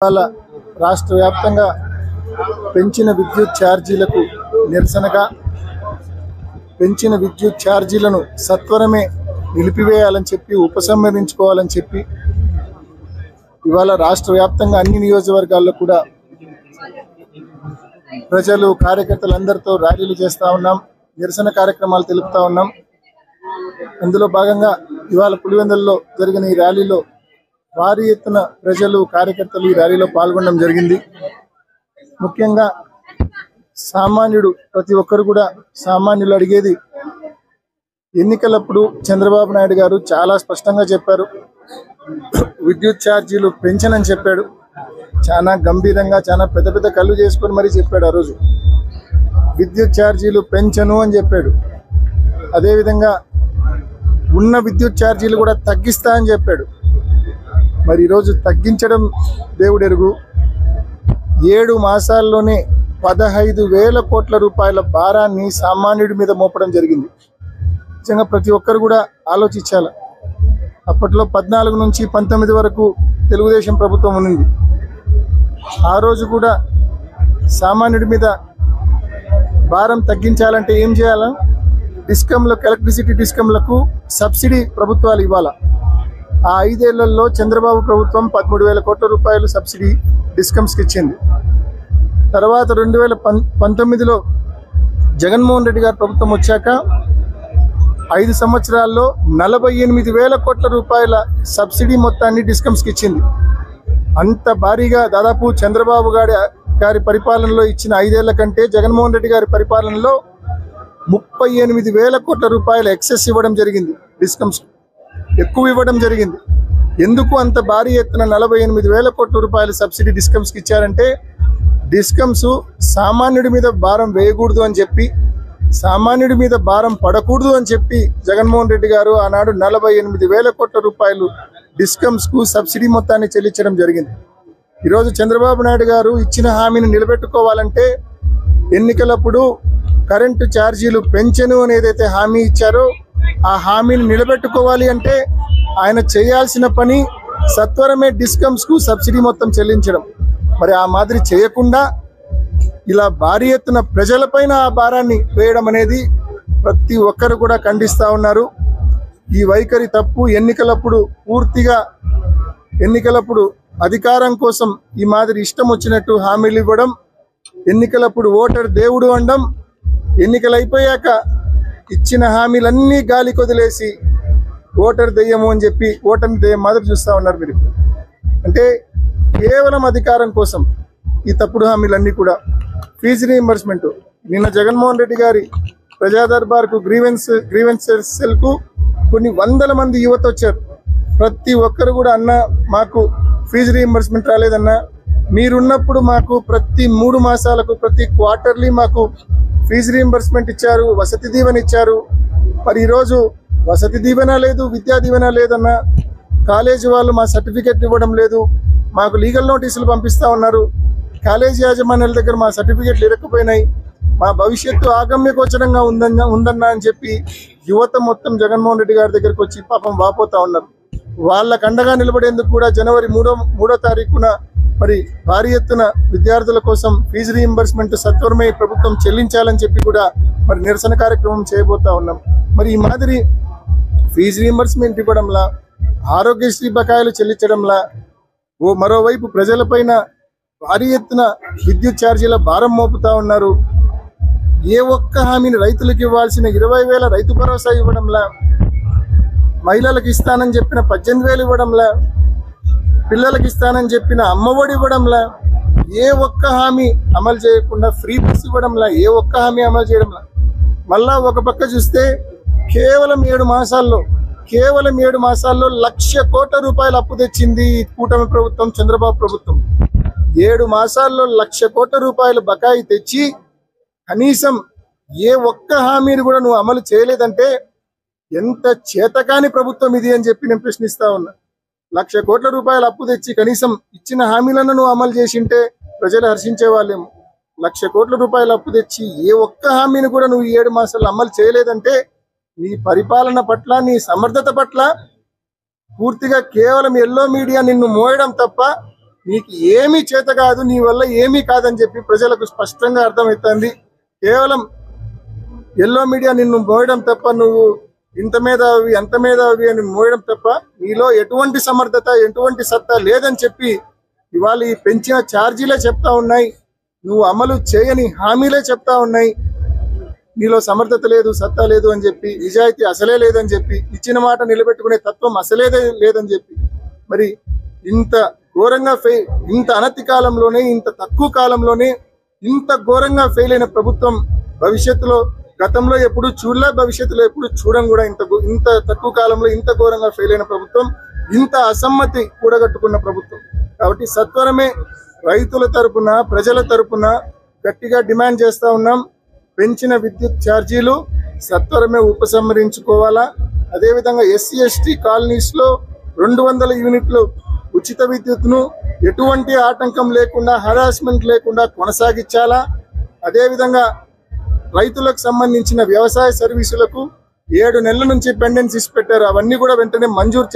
ఇవాళ రాష్ట్ర వ్యాప్తంగా పెంచిన విద్యుత్ ఛార్జీలకు నిరసనగా పెంచిన విద్యుత్ ఛార్జీలను సత్వరమే నిలిపివేయాలని చెప్పి ఉపసంహరించుకోవాలని చెప్పి ఇవాళ రాష్ట్ర వ్యాప్తంగా అన్ని నియోజకవర్గాల్లో కూడా ప్రజలు కార్యకర్తలందరితో ర్యాలీలు చేస్తూ ఉన్నాం, నిరసన కార్యక్రమాలు తెలుపుతా ఉన్నాం. అందులో భాగంగా ఇవాళ పులివెందులలో జరిగిన ఈ ర్యాలీలో భారీ ఎత్తున ప్రజలు కార్యకర్తలు ఈ ర్యాలీలో పాల్గొనడం జరిగింది. ముఖ్యంగా సామాన్యుడు ప్రతి ఒక్కరు కూడా సామాన్యులు అడిగేది ఎన్నికలప్పుడు చంద్రబాబు నాయుడు గారు చాలా స్పష్టంగా చెప్పారు, విద్యుత్ ఛార్జీలు పెంచనని చెప్పాడు. చాలా గంభీరంగా చాలా పెద్ద పెద్ద కళ్ళు చేసుకొని మరీ చెప్పాడు. ఆ రోజు విద్యుత్ ఛార్జీలు పెంచను అని చెప్పాడు. అదేవిధంగా ఉన్న విద్యుత్ ఛార్జీలు కూడా తగ్గిస్తా అని చెప్పాడు. మరి ఈరోజు తగ్గించడం దేవుడెరుగు. 7 మాసాల్లోనే 15,000 కోట్ల రూపాయల భారాన్ని సామాన్యుడి మీద మోపడం జరిగింది. నిజంగా ప్రతి ఒక్కరు కూడా ఆలోచించాలి. అప్పట్లో 14 నుంచి 19 వరకు తెలుగుదేశం ప్రభుత్వం ఉంది. ఆ రోజు కూడా సామాన్యుడి మీద భారం తగ్గించాలంటే ఏం చేయాలా? డిస్కంలకు, ఎలక్ట్రిసిటీ డిస్కంలకు సబ్సిడీ ప్రభుత్వాలు ఇవ్వాలా. ఆ 5 ఏళ్లలో చంద్రబాబు ప్రభుత్వం 13,000 కోట్ల రూపాయలు సబ్సిడీ డిస్కమ్స్కి ఇచ్చింది. తర్వాత 2019లో జగన్మోహన్ రెడ్డి గారి ప్రభుత్వం వచ్చాక 5 సంవత్సరాల్లో 48,000 కోట్ల రూపాయల సబ్సిడీ మొత్తాన్ని డిస్కమ్స్కి ఇచ్చింది. అంత భారీగా దాదాపు చంద్రబాబు గారి పరిపాలనలో ఇచ్చిన 5 ఏళ్ల కంటే జగన్మోహన్ రెడ్డి గారి పరిపాలనలో 38,000 కోట్ల రూపాయల ఎక్సెస్ ఇవ్వడం జరిగింది. డిస్కమ్స్ ఎక్కువ ఇవ్వడం జరిగింది. ఎందుకు అంత భారీ ఎత్తున 48,000 కోట్ల రూపాయల సబ్సిడీ డిస్కమ్స్కి ఇచ్చారంటే డిస్కమ్స్ సామాన్యుడి మీద భారం వేయకూడదు అని చెప్పి, సామాన్యుడి మీద భారం పడకూడదు అని చెప్పి జగన్మోహన్ రెడ్డి గారు ఆనాడు 48,000 కోట్ల రూపాయలు డిస్కమ్స్కు సబ్సిడీ మొత్తాన్ని చెల్లించడం జరిగింది. ఈరోజు చంద్రబాబు నాయుడు గారు ఇచ్చిన హామీని నిలబెట్టుకోవాలంటే ఎన్నికలప్పుడు కరెంటు ఛార్జీలు పెంచను అని ఏదైతే హామీ ఇచ్చారో ఆ హామీని నిలబెట్టుకోవాలి అంటే ఆయన చేయాల్సిన పని సత్వరమే డిస్కమ్స్కు సబ్సిడీ మొత్తం చెల్లించడం. మరి ఆ మాదిరి చేయకుండా ఇలా భారీ ఎత్తున ప్రజలపైన ఆ భారాన్ని వేయడం అనేది ప్రతి ఒక్కరు కూడా ఖండిస్తూ ఉన్నారు. ఈ వైఖరి తప్పు. ఎన్నికలప్పుడు పూర్తిగా ఎన్నికలప్పుడు అధికారం కోసం ఈ మాదిరి ఇష్టం వచ్చినట్టు హామీలు ఇవ్వడం, ఎన్నికలప్పుడు ఓటర్ దేవుడు అనడం, ఎన్నికలు అయిపోయాక ఇచ్చిన హామీలన్నీ గాలి కొదిలేసి ఓటర్ దెయ్యము అని చెప్పి ఓటర్ని దెయ్యం మాదిరి చూస్తూ ఉన్నారు మీరు. అంటే కేవలం అధికారం కోసం ఈ తప్పుడు హామీలన్నీ కూడా. ఫీజు రీయింబర్స్మెంట్ నిన్న జగన్మోహన్ రెడ్డి గారి ప్రజా దర్బార్కు గ్రీవెన్స్ సెల్కు కొన్ని వందల మంది యువత వచ్చారు. ప్రతి ఒక్కరు కూడా అన్న మాకు ఫీజు రీయింబర్స్మెంట్ రాలేదన్నా, మీరున్నప్పుడు మాకు ప్రతి 3 మాసాలకు ప్రతి క్వార్టర్లీ మాకు ఫీజు రీయింబర్స్మెంట్ ఇచ్చారు, వసతి దీవెన ఇచ్చారు. మరి ఈరోజు వసతి దీవెన లేదు, విద్యా దీవెన లేదన్నా, కాలేజీ వాళ్ళు మా సర్టిఫికెట్ ఇవ్వడం లేదు, మాకు లీగల్ నోటీసులు పంపిస్తూ ఉన్నారు, కాలేజీ యాజమాన్యాల దగ్గర మా సర్టిఫికెట్లు ఇరక్కపోయినాయి, మా భవిష్యత్తు ఆగమ్యగోచరంగా ఉందన్నా అని చెప్పి యువత మొత్తం జగన్మోహన్ రెడ్డి గారి దగ్గరికి వచ్చి పాపం వాపోతా ఉన్నారు. వాళ్ళకు అండగా నిలబడేందుకు కూడా జనవరి 3వ తారీఖున మరి భారీ ఎత్తున విద్యార్థుల కోసం ఫీజు రీయింబర్స్మెంట్ సత్వరమే ప్రభుత్వం చెల్లించాలని చెప్పి కూడా మరి నిరసన కార్యక్రమం చేయబోతా ఉన్నాం. మరి ఈ మాదిరి ఫీజు రీయింబర్స్మెంట్ ఇవ్వడంలా, ఆరోగ్యశ్రీ బకాయిలు చెల్లించడంలా, మరోవైపు ప్రజలపైన భారీ ఎత్తున విద్యుత్ ఛార్జీల భారం మోపుతా ఉన్నారు. ఏ ఒక్క హామీని రైతులకు ఇవ్వాల్సిన 20,000 రైతు భరోసా ఇవ్వడంలా, మహిళలకు ఇస్తానని చెప్పిన 18,000 ఇవ్వడంలా, పిల్లలకి ఇస్తానని చెప్పిన అమ్మఒడి ఇవ్వడంలా, ఏ ఒక్క హామీ అమలు చేయకుండా ఫ్రీ బస్ ఇవ్వడంలా, ఏ ఒక్క హామీ అమలు చేయడంలా. మళ్ళా ఒక పక్క చూస్తే కేవలం 7 మాసాల్లో 1,00,000 కోట్ల రూపాయలు అప్పు తెచ్చింది ఈ కూటమి ప్రభుత్వం, చంద్రబాబు ప్రభుత్వం. 7 మాసాల్లో 1,00,000 కోట్ల రూపాయలు బకాయి తెచ్చి కనీసం ఏ ఒక్క హామీని కూడా నువ్వు అమలు చేయలేదంటే ఎంత చేతకాని ప్రభుత్వం ఇది అని చెప్పి నేను ప్రశ్నిస్తా ఉన్నా. 1,00,000 కోట్ల రూపాయలు అప్పు తెచ్చి కనీసం ఇచ్చిన హామీలను నువ్వు అమలు చేసింటే ప్రజలు హర్షించే వాళ్ళేమో. 1,00,000 కోట్ల రూపాయలు అప్పు తెచ్చి ఏ ఒక్క హామీని కూడా నువ్వు 7 మాసాలు అమలు చేయలేదంటే నీ పరిపాలన పట్ల, నీ సమర్థత పట్ల పూర్తిగా కేవలం ఎల్లో మీడియా నిన్ను మోయడం తప్ప నీకు ఏమీ చేత కాదు, నీ వల్ల ఏమీ కాదని చెప్పి ప్రజలకు స్పష్టంగా అర్థమవుతుంది. కేవలం ఎల్లో మీడియా నిన్ను మోయడం తప్ప, నువ్వు ఇంత మేధావి అంత మేధావి అని మోయడం తప్ప నీలో ఎటువంటి సమర్థత ఎటువంటి సత్తా లేదని చెప్పి ఇవాళ ఈ పెంచిన ఛార్జీలే చెప్తా ఉన్నాయి, నువ్వు అమలు చేయని హామీలే చెప్తా ఉన్నాయి. నీలో సమర్థత లేదు, సత్తా లేదు అని చెప్పి, నిజాయితీ అసలే లేదని చెప్పి, ఇచ్చిన మాట నిలబెట్టుకునే తత్వం అసలేదే లేదని చెప్పి, మరి ఇంత ఘోరంగా ఇంత అనతి కాలంలోనే, ఇంత తక్కువ కాలంలోనే ఇంత ఘోరంగా ఫెయిల్ అయిన ప్రభుత్వం భవిష్యత్తులో, గతంలో ఎప్పుడు చూడలే, భవిష్యత్తులో ఎప్పుడు చూడం కూడా. ఇంత తక్కువ కాలంలో ఇంత ఘోరంగా ఫెయిల్ అయిన ప్రభుత్వం, ఇంత అసమ్మతి కూడగట్టుకున్న ప్రభుత్వం. కాబట్టి సత్వరమే రైతుల తరపున, ప్రజల తరపున గట్టిగా డిమాండ్ చేస్తా ఉన్నాం. పెంచిన విద్యుత్ ఛార్జీలు సత్వరమే ఉపసంహరించుకోవాలా. అదేవిధంగా ఎస్సీ ఎస్టీ కాలనీస్ లో 200 యూనిట్లు ఉచిత విద్యుత్ను ఎటువంటి ఆటంకం లేకుండా, హరాస్మెంట్ లేకుండా కొనసాగించాలా. అదేవిధంగా రైతులకు సంబంధించిన వ్యవసాయ సర్వీసులకు 7 నెలల నుంచి పెండెన్సీస్ పెట్టారు, అవన్నీ కూడా వెంటనే మంజూరు